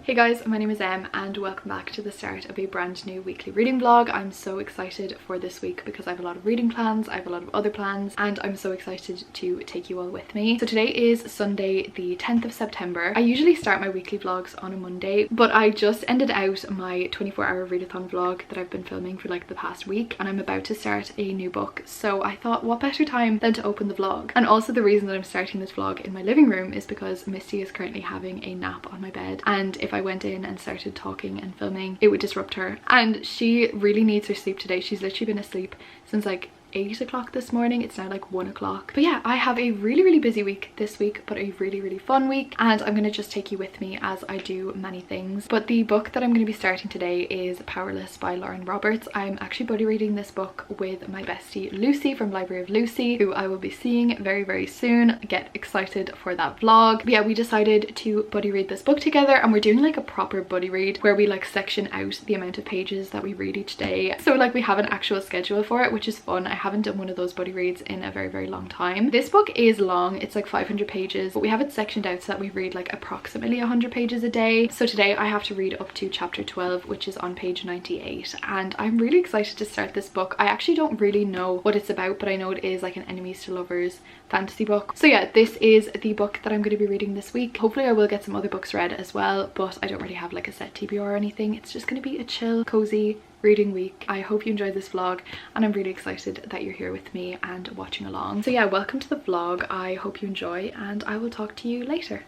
Hey guys, my name is Em and welcome back to the start of a brand new weekly reading vlog. I'm so excited for this week because I have a lot of reading plans, I have a lot of other plans, and I'm so excited to take you all with me. So today is Sunday the 10th of September. I usually start my weekly vlogs on a Monday, but I just ended out my 24-hour readathon vlog that I've been filming for like the past week, and I'm about to start a new book. So I thought what better time than to open the vlog. And also the reason that I'm starting this vlog in my living room is because Misty is currently having a nap on my bed, and if I went in and started talking and filming it would disrupt her, and she really needs her sleep today. She's literally been asleep since like 8 o'clock this morning. It's now like 1 o'clock. But yeah, I have a really busy week this week, but a really fun week, and I'm gonna just take you with me as I do many things. But the book that I'm going to be starting today is Powerless by Lauren Roberts. I'm actually buddy reading this book with my bestie Lucy from Library of Lucy, who I will be seeing very soon. Get excited for that vlog. But yeah, we decided to buddy read this book together, and we're doing like a proper buddy read where we like section out the amount of pages that we read each day. So like we have an actual schedule for it, which is fun. I haven't done one of those buddy reads in a very long time. This book is long, it's like 500 pages, but we have it sectioned out so that we read like approximately 100 pages a day. So today I have to read up to chapter 12, which is on page 98, and I'm really excited to start this book. I actually don't really know what it's about, but I know it is like an enemies to lovers fantasy book. So yeah, this is the book that I'm going to be reading this week. Hopefully I will get some other books read as well, but I don't really have like a set TBR or anything. It's just going to be a chill, cozy reading week. I hope you enjoyed this vlog, and I'm really excited that you're here with me and watching along. So yeah, welcome to the vlog. I hope you enjoy, and I will talk to you later.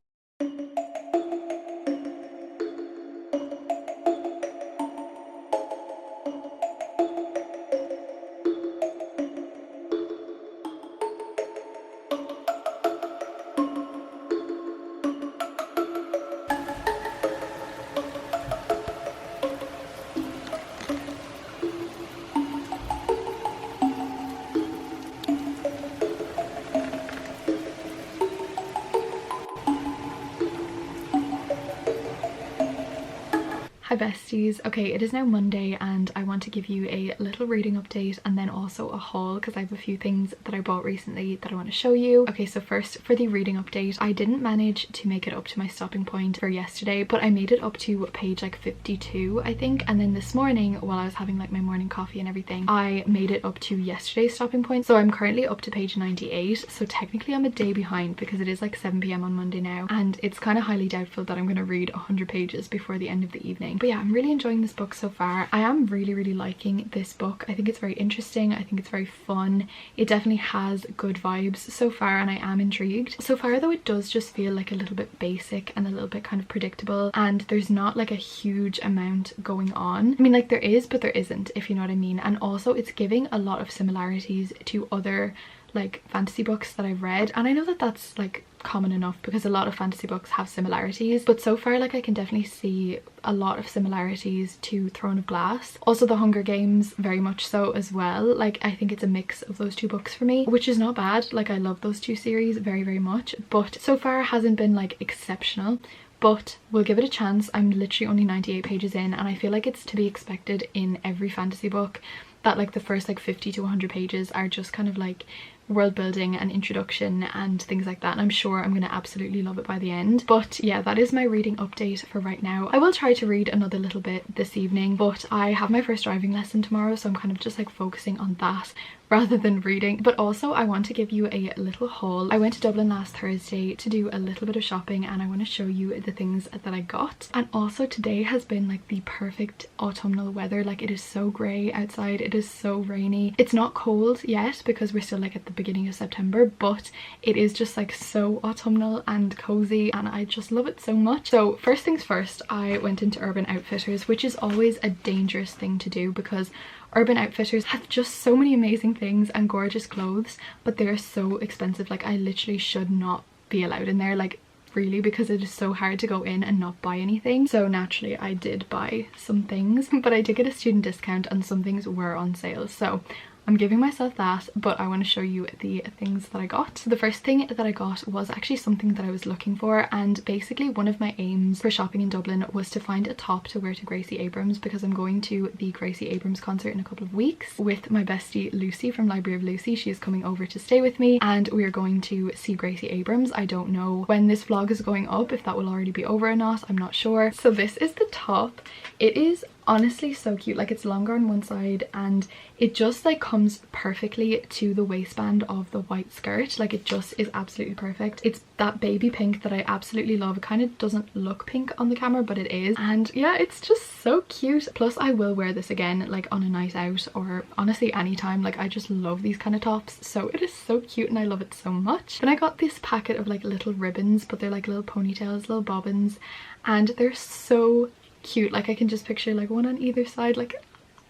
Hi besties. Okay, it is now Monday and I want to give you a little reading update and then also a haul because I have a few things that I bought recently that I want to show you. Okay, so first for the reading update, I didn't manage to make it up to my stopping point for yesterday, but I made it up to page like 52 I think, and then this morning while I was having like my morning coffee and everything, I made it up to yesterday's stopping point. So I'm currently up to page 98, so technically I'm a day behind because it is like 7 p.m. on Monday now, and it's kind of highly doubtful that I'm going to read 100 pages before the end of the evening. But yeah, I'm really enjoying this book so far. I am really liking this book. I think it's very interesting. I think it's very fun. It definitely has good vibes so far, and I am intrigued. So far though, it does just feel like a little bit basic and a little bit kind of predictable, and there's not like a huge amount going on. I mean, like there is, but there isn't, if you know what I mean. And also it's giving a lot of similarities to other like fantasy books that I've read, and I know that that's like common enough because a lot of fantasy books have similarities, but so far like I can definitely see a lot of similarities to Throne of Glass. Also The Hunger Games, very much so as well. Like I think it's a mix of those two books for me, which is not bad. Like I love those two series very much, but so far hasn't been like exceptional, but we'll give it a chance. I'm literally only 98 pages in, and I feel like it's to be expected in every fantasy book that like the first like 50 to 100 pages are just kind of like world building and introduction and things like that, and I'm sure I'm gonna absolutely love it by the end. But yeah, that is my reading update for right now. I will try to read another little bit this evening, but I have my first driving lesson tomorrow, so I'm kind of just like focusing on that rather than reading. But also I want to give you a little haul. I went to Dublin last Thursday to do a little bit of shopping, and I want to show you the things that I got. And also today has been like the perfect autumnal weather. Like it is so grey outside, it is so rainy. It's not cold yet because we're still like at the beginning of September, but it is just like so autumnal and cozy, and I just love it so much. So first things first, I went into Urban Outfitters, which is always a dangerous thing to do because Urban Outfitters have just so many amazing things and gorgeous clothes, but they're so expensive. Like I literally should not be allowed in there, like really, because it is so hard to go in and not buy anything. So naturally I did buy some things, but I did get a student discount and some things were on sale, so I'm giving myself that, but I want to show you the things that I got. So the first thing that I got was actually something that I was looking for, and basically one of my aims for shopping in Dublin was to find a top to wear to Gracie Abrams, because I'm going to the Gracie Abrams concert in a couple of weeks with my bestie Lucy from Library of Lucy. She is coming over to stay with me and we are going to see Gracie Abrams. I don't know when this vlog is going up, if that will already be over or not, I'm not sure. So this is the top. It is honestly so cute. Like, it's longer on one side and it just like comes perfectly to the waistband of the white skirt. Like, it just is absolutely perfect. It's that baby pink that I absolutely love. It kind of doesn't look pink on the camera, but it is. And yeah, it's just so cute. Plus I will wear this again like on a night out, or honestly anytime. Like, I just love these kind of tops, so it is so cute and I love it so much. Then I got this packet of like little ribbons, but they're like little ponytails, little bobbins, and they're so cute. Like, I can just picture like one on either side. Like,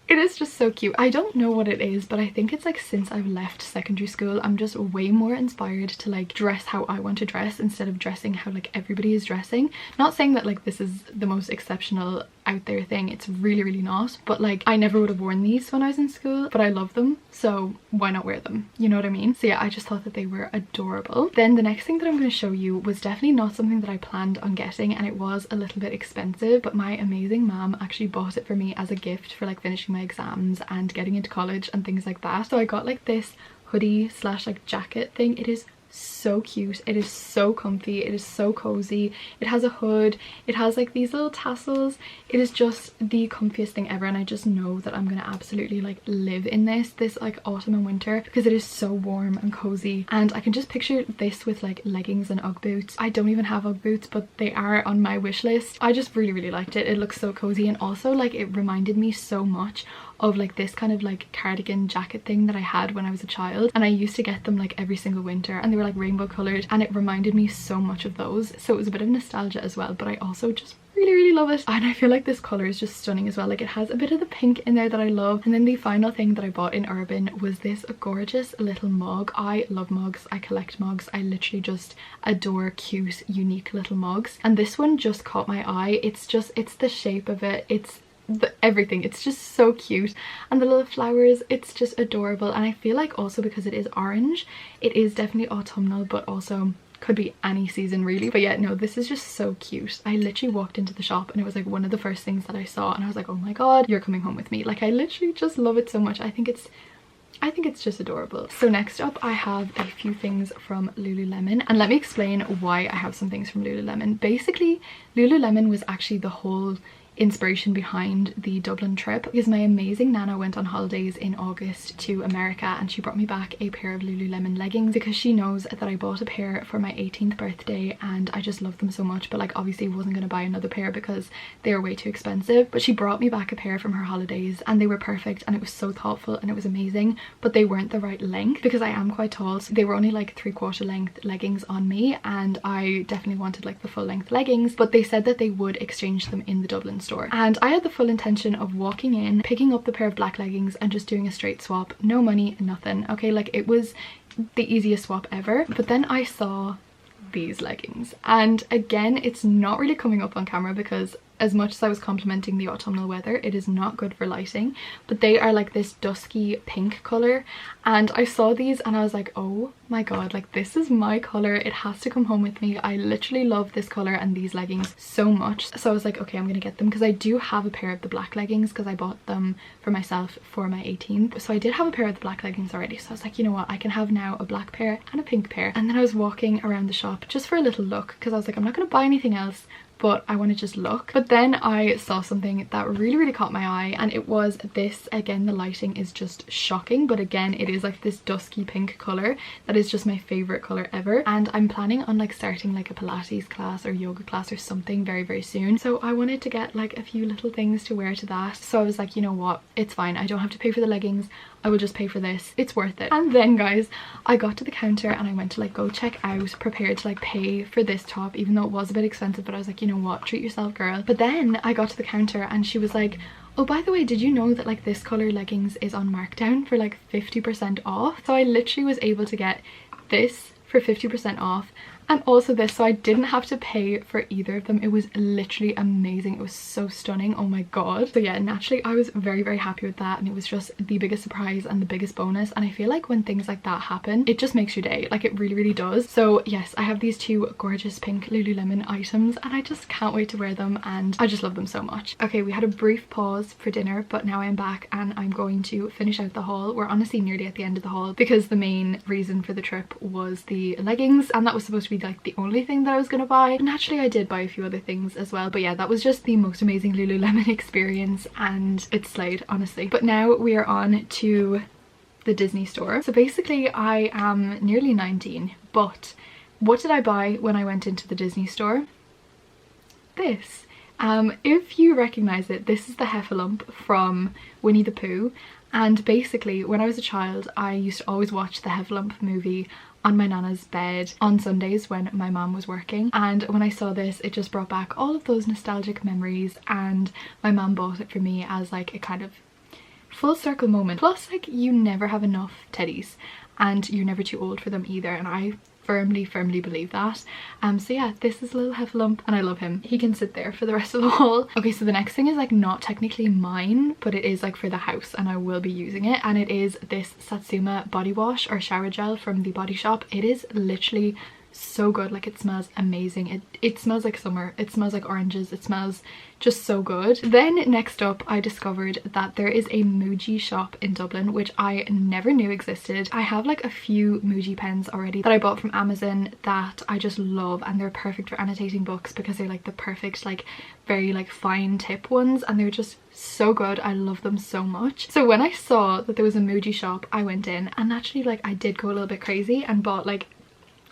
it is just so cute. I don't know what it is, but I think it's like since I've left secondary school, I'm just way more inspired to like dress how I want to dress instead of dressing how like everybody is dressing. Not saying that like this is the most exceptional out there thing, it's really not, but like I never would have worn these when I was in school, but I love them, so why not wear them, you know what I mean? So yeah, I just thought that they were adorable. Then the next thing that I'm going to show you was definitely not something that I planned on getting, and it was a little bit expensive, but my amazing mom actually bought it for me as a gift for like finishing my exams and getting into college and things like that. So I got like this hoodie slash like jacket thing. It is so cute, it is so comfy, it is so cozy. It has a hood, it has like these little tassels. It is just the comfiest thing ever, and I just know that I'm gonna absolutely like live in this like autumn and winter, because it is so warm and cozy. And I can just picture this with like leggings and Ugg boots. I don't even have Ugg boots, but they are on my wish list. I just really liked it. It looks so cozy, and also like it reminded me so much of like this kind of like cardigan jacket thing that I had when I was a child, and I used to get them like every single winter, and they were like rainbow colored, and it reminded me so much of those. So it was a bit of nostalgia as well, but I also just really love it. And I feel like this color is just stunning as well. Like, it has a bit of the pink in there that I love. And then the final thing that I bought in Urban was this gorgeous little mug. I love mugs, I collect mugs, I literally just adore cute unique little mugs, and this one just caught my eye. It's the shape of it, it's everything, it's just so cute, and the little flowers, it's just adorable. And I feel like also because it is orange, it is definitely autumnal, but also could be any season really. But yeah, no, this is just so cute. I literally walked into the shop and it was like one of the first things that I saw, and I was like, oh my god, you're coming home with me. Like, I literally just love it so much. I think it's just adorable. So next up I have a few things from Lululemon, and let me explain why I have some things from Lululemon. Basically, Lululemon was actually the whole inspiration behind the Dublin trip, because my amazing nana went on holidays in August to America, and she brought me back a pair of Lululemon leggings because she knows that I bought a pair for my 18th birthday and I just love them so much. But like, obviously wasn't going to buy another pair because they were way too expensive, but she brought me back a pair from her holidays and they were perfect, and it was so thoughtful and it was amazing. But they weren't the right length because I am quite tall, so they were only like 3/4 length leggings on me, and I definitely wanted like the full length leggings. But they said that they would exchange them in the Dublin store, and I had the full intention of walking in, picking up the pair of black leggings and just doing a straight swap. No money, nothing. Okay, like, it was the easiest swap ever. But then I saw these leggings, and again, it's not really coming up on camera because as much as I was complimenting the autumnal weather, it is not good for lighting, but they are like this dusky pink color, and I saw these and I was like, oh my god, like, this is my color, it has to come home with me. I literally love this color and these leggings so much. So I was like, okay, I'm gonna get them, because I do have a pair of the black leggings because I bought them for myself for my 18th. So I did have a pair of the black leggings already, so I was like, you know what, I can have now a black pair and a pink pair. And then I was walking around the shop just for a little look, because I was like, I'm not gonna buy anything else, but I want to just look. But then I saw something that really caught my eye, and it was this. Again, the lighting is just shocking, but again, it is like this dusky pink color that is just my favorite color ever. And I'm planning on like starting like a Pilates class or yoga class or something very soon, so I wanted to get like a few little things to wear to that. So I was like, you know what, it's fine, I don't have to pay for the leggings, I will just pay for this, it's worth it. And then guys, I got to the counter and I went to like go check out, prepared to like pay for this top, even though it was a bit expensive, but I was like, you know what, treat yourself, girl. But then I got to the counter and she was like, oh, by the way, did you know that like this color leggings is on markdown for like 50% off? So I literally was able to get this for 50% off and also this, so I didn't have to pay for either of them. It was literally amazing. It was so stunning. Oh my god. So yeah, naturally I was very, very happy with that, and it was just the biggest surprise and the biggest bonus, and I feel like when things like that happen, it just makes your day. Like, it really, really does. So yes, I have these two gorgeous pink Lululemon items, and I just can't wait to wear them, and I just love them so much. Okay, we had a brief pause for dinner, but now I'm back and I'm going to finish out the haul. We're honestly nearly at the end of the haul because the main reason for the trip was the leggings, and that was supposed to be like the only thing that I was gonna buy. And naturally I did buy a few other things as well, but yeah, that was just the most amazing Lululemon experience, and it slayed, honestly. But now we are on to the Disney store. So basically I am nearly 19, but what did I buy when I went into the Disney store? This. If you recognize it, this is the Heffalump from Winnie the Pooh, and basically when I was a child I used to always watch the Heffalump movie on my nana's bed on Sundays when my mom was working, and when I saw this it just brought back all of those nostalgic memories, and my mom bought it for me as like a kind of full circle moment. Plus, like, you never have enough teddies and you're never too old for them either, and I firmly believe that. So yeah, this is little Heffalump and I love him. He can sit there for the rest of the haul. Okay, so the next thing is like not technically mine, but it is like for the house and I will be using it, and it is this Satsuma body wash or shower gel from the Body Shop. It is literally so good. Like, it smells amazing. It smells like summer. It smells like oranges. It smells just so good. Then next up I discovered that there is a Muji shop in Dublin, which I never knew existed. I have like a few Muji pens already that I bought from Amazon that I just love, and they're perfect for annotating books because they're like the perfect like very like fine tip ones, and they're just so good. I love them so much. So when I saw that there was a Muji shop, I went in, and actually like I did go a little bit crazy and bought like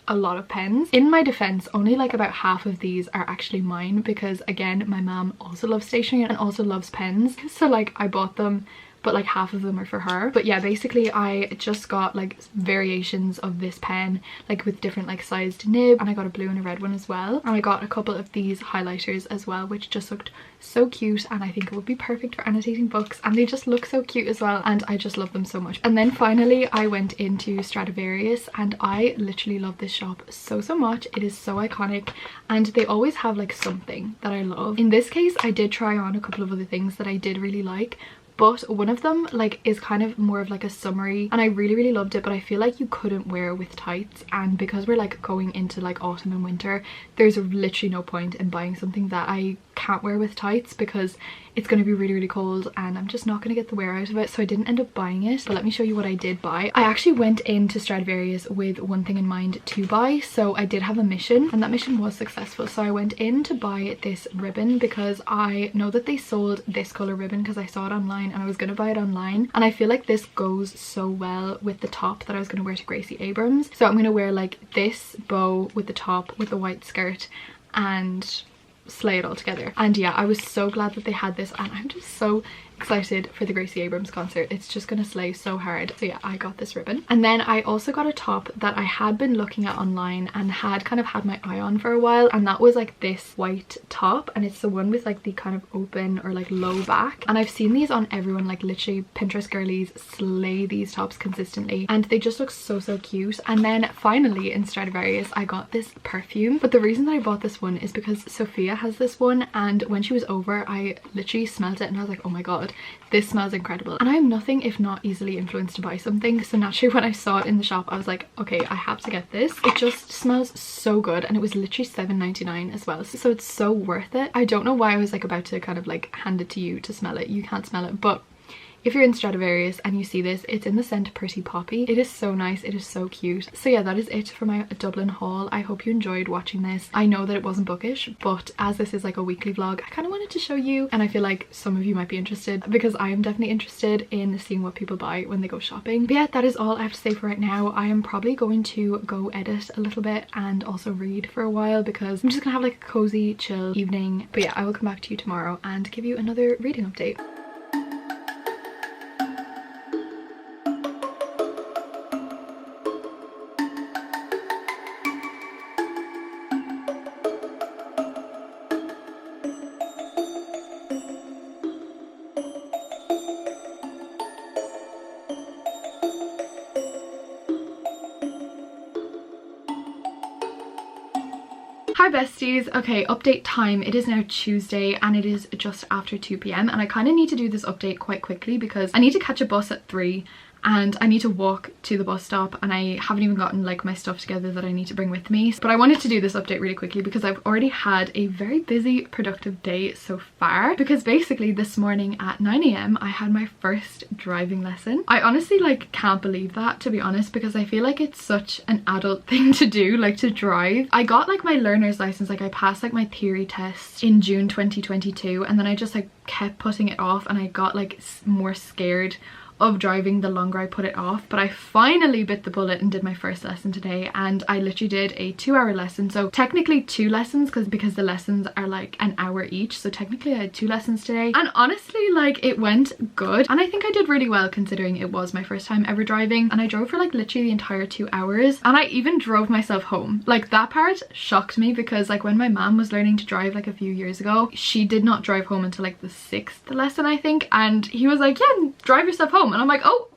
a lot of pens. In my defense, only like about half of these are actually mine because again my mom also loves stationery and also loves pens, so like I bought them, but like half of them are for her. But yeah, basically I just got like variations of this pen, like with different like sized nib, and I got a blue and a red one as well, and I got a couple of these highlighters as well, which just looked so cute, and I think it would be perfect for annotating books, and they just look so cute as well, and I just love them so much. And then finally I went into Stradivarius, and I literally love this shop so much. It is so iconic, and they always have like something that I love. In this case I did try on a couple of other things that I did really like, but one of them like is kind of more of like a summery, and I really loved it, but I feel like you couldn't wear with tights, and because we're like going into like autumn and winter, there's literally no point in buying something that I can't wear with tights because it's going to be really cold and I'm just not going to get the wear out of it, so I didn't end up buying it. But let me show you what I did buy. I actually went into Stradivarius with one thing in mind to buy, so I did have a mission, and that mission was successful. So I went in to buy this ribbon because I know that they sold this color ribbon because I saw it online and I was going to buy it online, and I feel like this goes so well with the top that I was going to wear to Gracie Abrams. So I'm going to wear like this bow with the top with the white skirt and slay it all together. And yeah, I was so glad that they had this, and I'm just so excited for the Gracie Abrams concert. It's just gonna slay so hard. So yeah, I got this ribbon. And then I also got a top that I had been looking at online and had kind of had my eye on for a while, and that was like this white top, and it's the one with like the kind of open or like low back, and I've seen these on everyone, like literally Pinterest girlies slay these tops consistently, and they just look so cute. And then finally in Stradivarius I got this perfume, but the reason that I bought this one is because Sophia has this one, and when she was over I literally smelled it and I was like, oh my god, this smells incredible. And I'm nothing if not easily influenced to buy something, so naturally when I saw it in the shop I was like, okay, I have to get this. It just smells so good, and it was literally $7.99 as well, so it's so worth it. I don't know why I was like about to kind of like hand it to you to smell it. You can't smell it, but if you're in Stradivarius and you see this, it's in the scent Pretty Poppy. It is so nice. It is so cute. So yeah, that is it for my Dublin haul. I hope you enjoyed watching this. I know that it wasn't bookish, but as this is like a weekly vlog, I kind of wanted to show you, and I feel like some of you might be interested because I am definitely interested in seeing what people buy when they go shopping. But yeah, that is all I have to say for right now. I am probably going to go edit a little bit and also read for a while because I'm just gonna have like a cozy chill evening. But yeah, I will come back to you tomorrow and give you another reading update. Hi besties. Okay, update time. It is now Tuesday and it is just after 2 p.m. and I kind of need to do this update quite quickly because I need to catch a bus at 3 and I need to walk to the bus stop, and I haven't even gotten like my stuff together that I need to bring with me. But I wanted to do this update really quickly because I've already had a very busy, productive day so far, because basically this morning at 9 a.m. I had my first driving lesson. I honestly like can't believe that, to be honest, because I feel like it's such an adult thing to do, like to drive. I got like my learner's license, like I passed like my theory test in June 2022, and then I just like kept putting it off, and I got like more scared of driving the longer I put it off. But I finally bit the bullet and did my first lesson today, and I literally did a 2-hour lesson. So technically 2 lessons because the lessons are like an hour each, so technically I had 2 lessons today, and honestly like it went good, and I think I did really well considering it was my first time ever driving. And I drove for like literally the entire 2 hours, and I even drove myself home. Like that part shocked me because like when my mom was learning to drive like a few years ago, she did not drive home until like the 6th lesson I think, and he was like, yeah, drive yourself home. And I'm like, oh,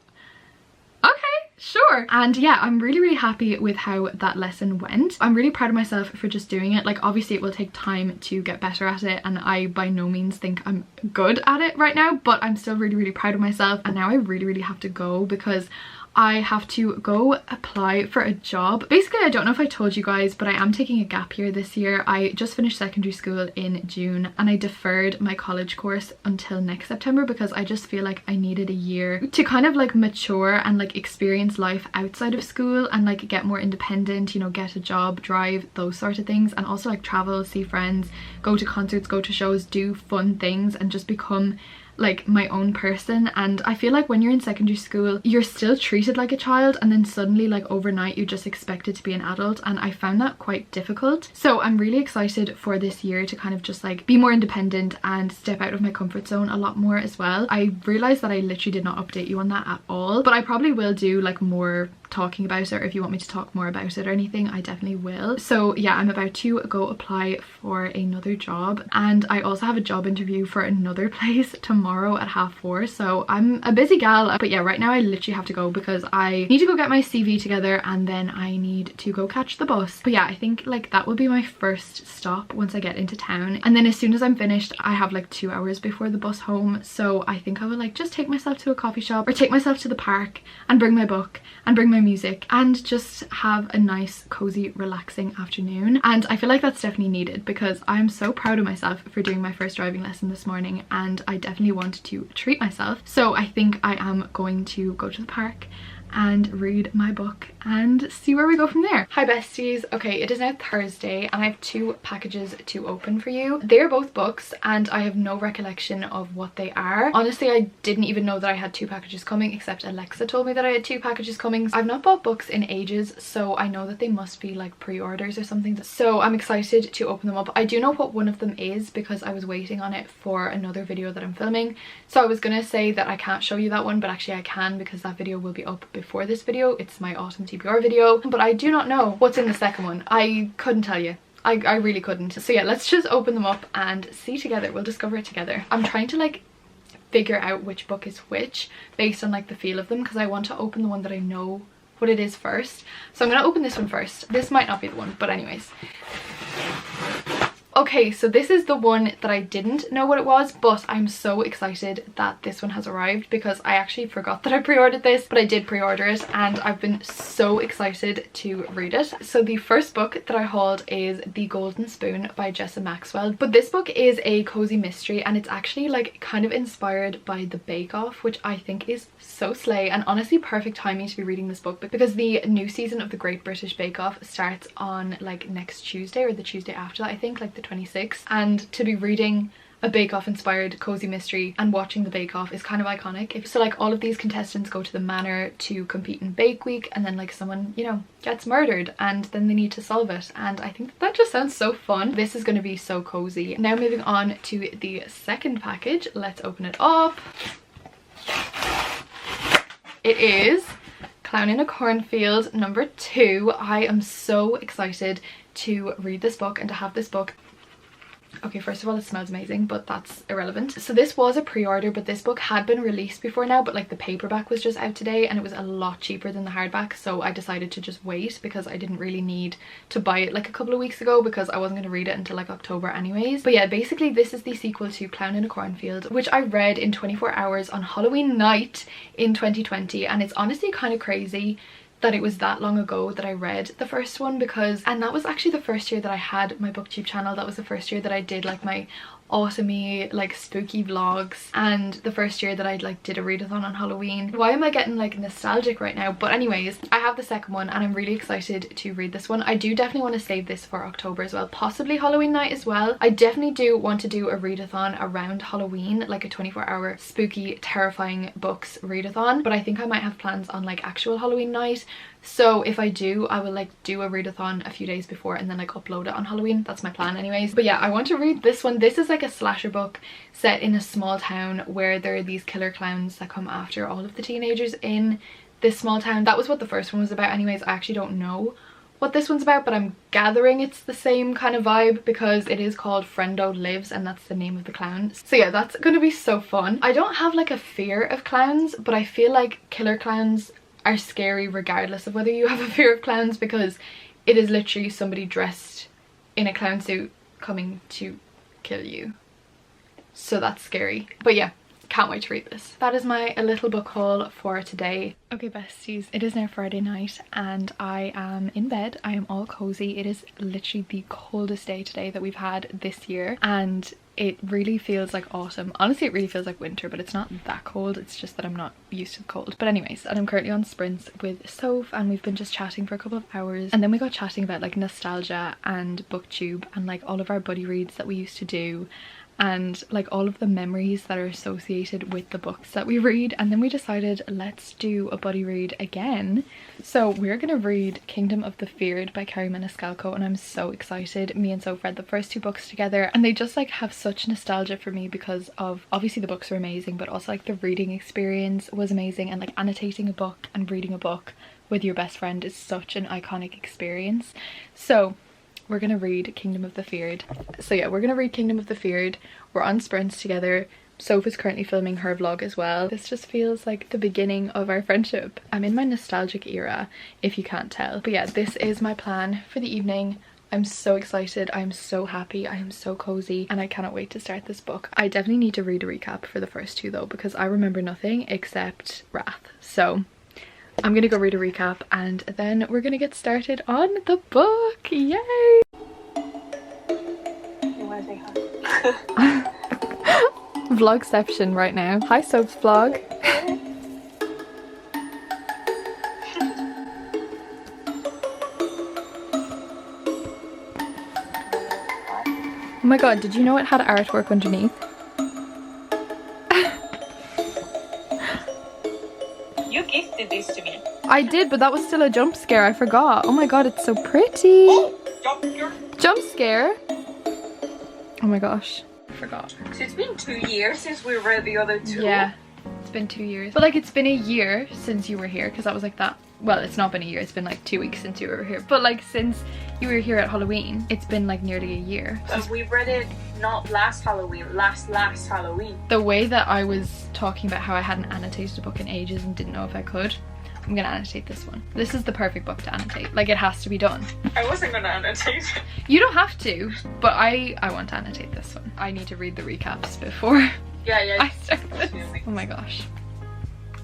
okay, sure. And yeah, I'm really happy with how that lesson went. I'm really proud of myself for just doing it. Like obviously it will take time to get better at it, and I by no means think I'm good at it right now, but I'm still really proud of myself. And now I really have to go because I have to go apply for a job. Basically, I don't know if I told you guys, but I am taking a gap year this year. I just finished secondary school in June and I deferred my college course until next September because I just feel like I needed a year to kind of like mature and like experience life outside of school and like get more independent, you know, get a job, drive, those sort of things, and also like travel, see friends, go to concerts, go to shows, do fun things, and just become like my own person. And I feel like when you're in secondary school you're still treated like a child, and then suddenly like overnight you're just expected to be an adult, and I found that quite difficult. So I'm really excited for this year to kind of just like be more independent and step out of my comfort zone a lot more as well. I realized that I literally did not update you on that at all, but I probably will do like more talking about it, or if you want me to talk more about it or anything, I definitely will. So yeah, I'm about to go apply for another job, and I also have a job interview for another place tomorrow at 4:30. So I'm a busy gal, but yeah, right now I literally have to go because I need to go get my CV together and then I need to go catch the bus. But yeah, I think like that will be my first stop once I get into town, and then as soon as I'm finished I have like 2 hours before the bus home. So I think I will like just take myself to a coffee shop or take myself to the park and bring my book and bring my music and just have a nice cozy relaxing afternoon. And I feel like that's definitely needed because I'm so proud of myself for doing my first driving lesson this morning, and I definitely want to treat myself. So I think I am going to go to the park and read my book and see where we go from there. Hi besties. Okay, it is now Thursday and I have 2 packages to open for you. They're both books and I have no recollection of what they are. Honestly, I didn't even know that I had 2 packages coming, except Alexa told me that I had 2 packages coming. I've not bought books in ages, so I know that they must be like pre-orders or something. So I'm excited to open them up. I do know what one of them is because I was waiting on it for another video that I'm filming. So I was gonna say that I can't show you that one, but actually I can because that video will be up before this video. It's my autumn TBR video, but I do not know what's in the second one. I couldn't tell you. I really couldn't. So yeah, let's just open them up and see together. We'll discover it together. I'm trying to like figure out which book is which based on like the feel of them, because I want to open the one that I know what it is first. So I'm gonna open this one first. This might not be the one, but anyways. Okay, so this is the one that I didn't know what it was, but I'm so excited that this one has arrived because I actually forgot that I pre-ordered this, but I did pre-order it and I've been so excited to read it. So the first book that I hauled is The Golden Spoon by Jessa Maxwell, but this book is a cozy mystery and it's actually like kind of inspired by the Bake Off, which I think is so slay, and honestly perfect timing to be reading this book because the new season of the Great British Bake Off starts on like next Tuesday or the Tuesday after that, I think, like the 26th, and to be reading a Bake Off inspired cozy mystery and watching the Bake Off is kind of iconic. So like all of these contestants go to the manor to compete in Bake Week, and then like someone, you know, gets murdered and then they need to solve it, and I think that just sounds so fun. This is going to be so cozy. Now moving on to the second package, let's open it up. It is Clown in a Cornfield number 2. I am so excited to read this book and to have this book. Okay, first of all, it smells amazing, but that's irrelevant. So this was a pre-order, but this book had been released before now, but like the paperback was just out today and it was a lot cheaper than the hardback, so I decided to just wait because I didn't really need to buy it like a couple of weeks ago because I wasn't going to read it until like October anyways. But yeah, basically this is the sequel to Clown in a Cornfield, which I read in 24 hours on Halloween night in 2020, and it's honestly kind of crazy that it was that long ago that I read the first one, because, and that was actually the first year that I had my booktube channel. That was the first year that I did like my autumny like spooky vlogs, and the first year that I like did a readathon on Halloween. Why am I getting like nostalgic right now? But anyways, I have the second one and I'm really excited to read this one. I do definitely want to save this for October as well, possibly Halloween night as well. I definitely do want to do a readathon around Halloween, like a 24-hour spooky terrifying books readathon, but I think I might have plans on like actual Halloween night. So if I do, I will like do a readathon a few days before and then like upload it on Halloween. That's my plan anyways. But yeah, I want to read this one. This is like a slasher book set in a small town where there are these killer clowns that come after all of the teenagers in this small town. That was what the first one was about anyways. I actually don't know what this one's about, but I'm gathering it's the same kind of vibe because it is called Friendo Lives and that's the name of the clowns. So yeah, that's gonna be so fun. I don't have like a fear of clowns, but I feel like killer clowns are scary regardless of whether you have a fear of clowns, because it is literally somebody dressed in a clown suit coming to kill you. So that's scary. But yeah, can't wait to read this. That is my little book haul for today. Okay besties, it is now Friday night and I am in bed. I am all cozy. It is literally the coldest day today that we've had this year and it really feels like autumn. Honestly, it really feels like winter, but it's not that cold. It's just that I'm not used to the cold. But anyways, and I'm currently on sprints with Soph and we've been just chatting for a couple of hours, and then we got chatting about like nostalgia and booktube and like all of our buddy reads that we used to do and like all of the memories that are associated with the books that we read. And then we decided, let's do a buddy read again. So we're gonna read Kingdom of the Feared by Carrie Maniscalco and I'm so excited. Me and Soph read the first two books together and they just like have such nostalgia for me because of, obviously the books are amazing, but also like the reading experience was amazing, and like annotating a book and reading a book with your best friend is such an iconic experience. So we're gonna read Kingdom of the Feared. So yeah, we're gonna read Kingdom of the Feared. We're on sprints together. Soph is currently filming her vlog as well. This just feels like the beginning of our friendship. I'm in my nostalgic era, if you can't tell. But yeah, this is my plan for the evening. I'm so excited. I'm so happy. I am so cozy and I cannot wait to start this book. I definitely need to read a recap for the first two though, because I remember nothing except Wrath. So I'm gonna go read a recap and then we're gonna get started on the book. Yay! You wanna say hi? Vlogception right now. Hi Soph's vlog. Oh my god, did you know it had artwork underneath? You gifted this to me. I did, but that was still a jump scare. I forgot. Oh my god, it's so pretty. Oh, jump scare. Jump scare? Oh my gosh. I forgot. So it's been 2 years since we read the other two. Yeah, it's been 2 years. But like it's been a year since you were here, because that was like that. Well, it's not been a year. It's been like 2 weeks since you were here. But like since you were here at Halloween, it's been like nearly a year. We read it not last Halloween, last Halloween. The way that I was talking about how I hadn't annotated a book in ages and didn't know if I could, I'm gonna annotate this one. This is the perfect book to annotate. Like, it has to be done. I wasn't gonna annotate. You don't have to, but I want to annotate this one. I need to read the recaps before Yeah. I start this. Oh my gosh.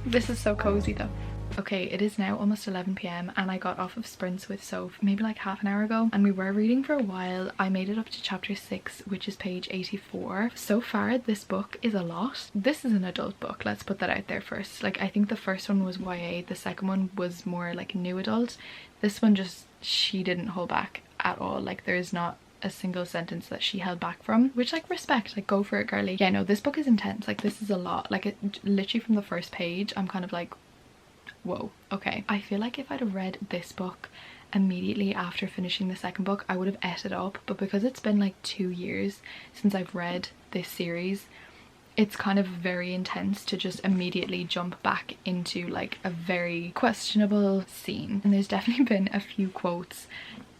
This is so cozy though. Okay, it is now almost 11 p.m. and I got off of sprints with Soph maybe like half an hour ago, and we were reading for a while. I made it up to chapter 6, which is page 84. So far this book is a lot. This is an adult book, let's put that out there first. Like, I think the first one was YA, the second one was more like new adult. This one just, she didn't hold back at all. Like, there is not a single sentence that she held back from, which, like, respect, like, go for it, girly. Yeah, no, this book is intense. Like, this is a lot. Like, it literally from the first page I'm kind of like, whoa, okay. I feel like if I'd have read this book immediately after finishing the second book, I would have ate it up, but because it's been like 2 years since I've read this series, it's kind of very intense to just immediately jump back into like a very questionable scene. And there's definitely been a few quotes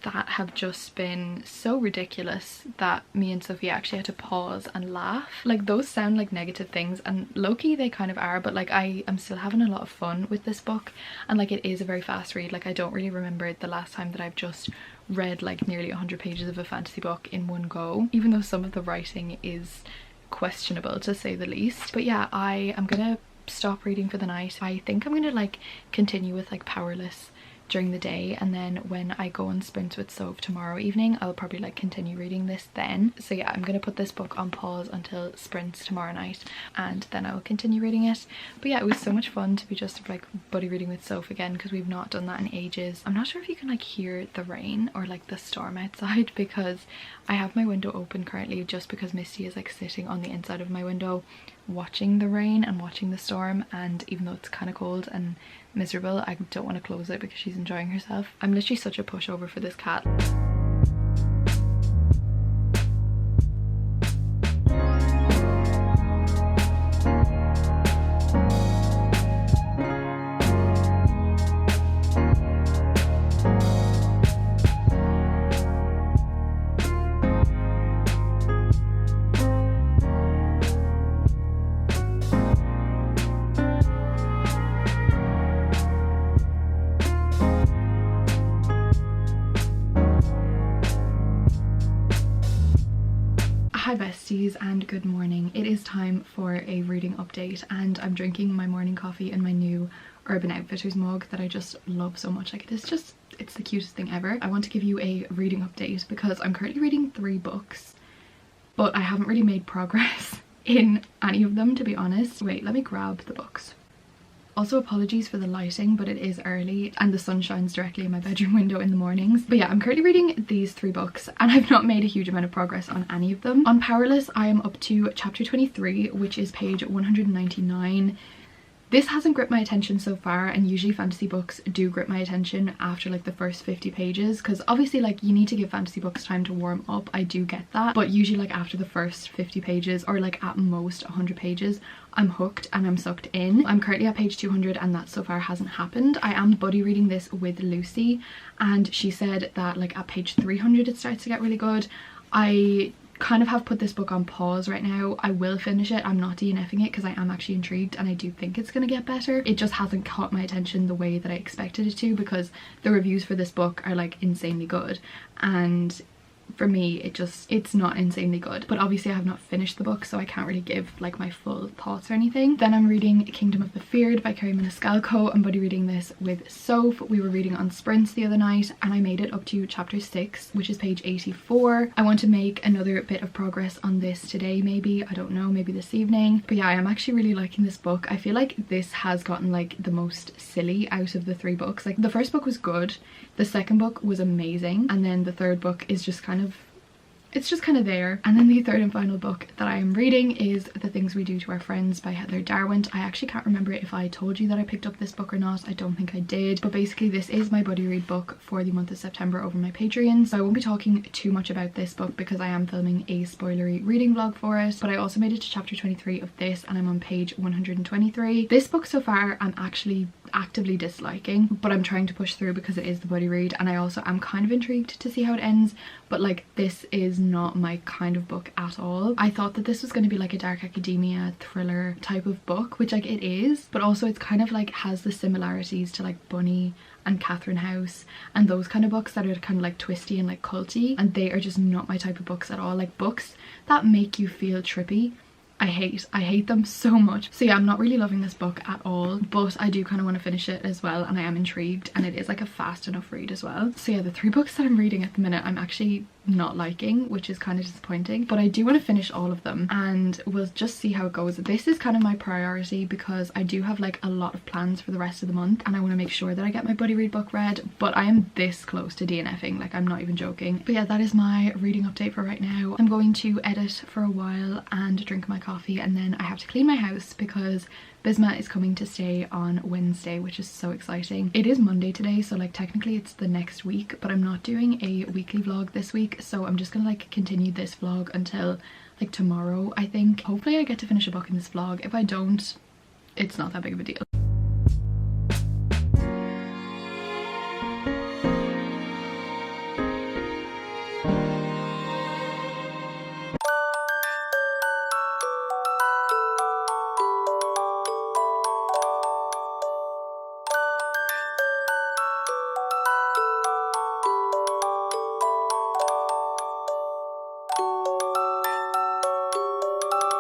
that have just been so ridiculous that me and Sophia actually had to pause and laugh. Like, those sound like negative things, and low-key they kind of are, but like I am still having a lot of fun with this book, and like it is a very fast read. Like, I don't really remember the last time that I've just read like nearly 100 pages of a fantasy book in one go, even though some of the writing is questionable to say the least. But yeah, I am gonna stop reading for the night. I think I'm gonna like continue with like Powerless during the day, and then when I go on sprints with Soph tomorrow evening, I'll probably like continue reading this then. So yeah, I'm gonna put this book on pause until sprints tomorrow night, and then I will continue reading it. But yeah, it was so much fun to be just like buddy reading with Soph again, because we've not done that in ages. I'm not sure if you can like hear the rain or like the storm outside, because I have my window open currently just because Misty is like sitting on the inside of my window watching the rain and watching the storm, and even though it's kind of cold and miserable, I don't want to close it because she's enjoying herself. I'm literally such a pushover for this cat. Hi besties and good morning. It is time for a reading update, and I'm drinking my morning coffee in my new Urban Outfitters mug that I just love so much. Like, it's the cutest thing ever. I want to give you a reading update because I'm currently reading 3 books, but I haven't really made progress in any of them, to be honest. Wait, let me grab the books. Also, apologies for the lighting, but it is early and the sun shines directly in my bedroom window in the mornings. But yeah, I'm currently reading these 3 books and I've not made a huge amount of progress on any of them. On Powerless, I am up to chapter 23, which is page 199. This hasn't gripped my attention so far, and usually fantasy books do grip my attention after like the first 50 pages, because obviously like you need to give fantasy books time to warm up. I do get that, but usually like after the first 50 pages or like at most 100 pages, I'm hooked and I'm sucked in. I'm currently at page 200 and that so far hasn't happened. I am buddy reading this with Lucy, and she said that like at page 300 it starts to get really good. I kind of have put this book on pause right now. I will finish it. I'm not DNFing it because I am actually intrigued and I do think it's gonna get better. It just hasn't caught my attention the way that I expected it to, because the reviews for this book are like insanely good, and for me it's not insanely good. But obviously I have not finished the book, so I can't really give like my full thoughts or anything. Then I'm reading Kingdom of the Feared by Carrie Maniscalco. I'm buddy reading this with Soph. We were reading on sprints the other night and I made it up to chapter 6, which is page 84. I want to make another bit of progress on this today, maybe, I don't know, maybe this evening. But yeah, I am actually really liking this book. I feel like this has gotten like the most silly out of the 3 books. Like, the first book was good, the second book was amazing, and then the third book is just kind of, it's just kind of there. And then the third and final book that I am reading is The Things We Do to Our Friends by Heather Darwent. I actually can't remember if I told you that I picked up this book or not. I don't think I did, but basically this is my buddy read book for the month of September over my Patreon, so I won't be talking too much about this book because I am filming a spoilery reading vlog for it. But I also made it to chapter 23 of this and I'm on page 123. This book so far I'm actually actively disliking, but I'm trying to push through because it is the buddy read, and I also am kind of intrigued to see how it ends. But like, this is not my kind of book at all. I thought that this was going to be like a dark academia thriller type of book, which like it is, but also it's kind of like has the similarities to like Bunny and Catherine House and those kind of books that are kind of like twisty and like culty, and they are just not my type of books at all. Like, books that make you feel trippy, I hate them so much. So yeah, I'm not really loving this book at all, but I do kind of want to finish it as well, and I am intrigued, and it is like a fast enough read as well. So yeah, the 3 books that I'm reading at the minute I'm actually not liking, which is kind of disappointing, but I do want to finish all of them and we'll just see how it goes. This is kind of my priority because I do have like a lot of plans for the rest of the month and I want to make sure that I get my buddy read book read, but I am this close to DNFing, like I'm not even joking. But yeah, that is my reading update for right now. I'm going to edit for a while and drink my coffee, and then I have to clean my house because Bisma is coming to stay on Wednesday, which is so exciting. It is Monday today, so like technically it's the next week, but I'm not doing a weekly vlog this week, so I'm just gonna like continue this vlog until like tomorrow, I think. Hopefully I get to finish a book in this vlog. If I don't, it's not that big of a deal.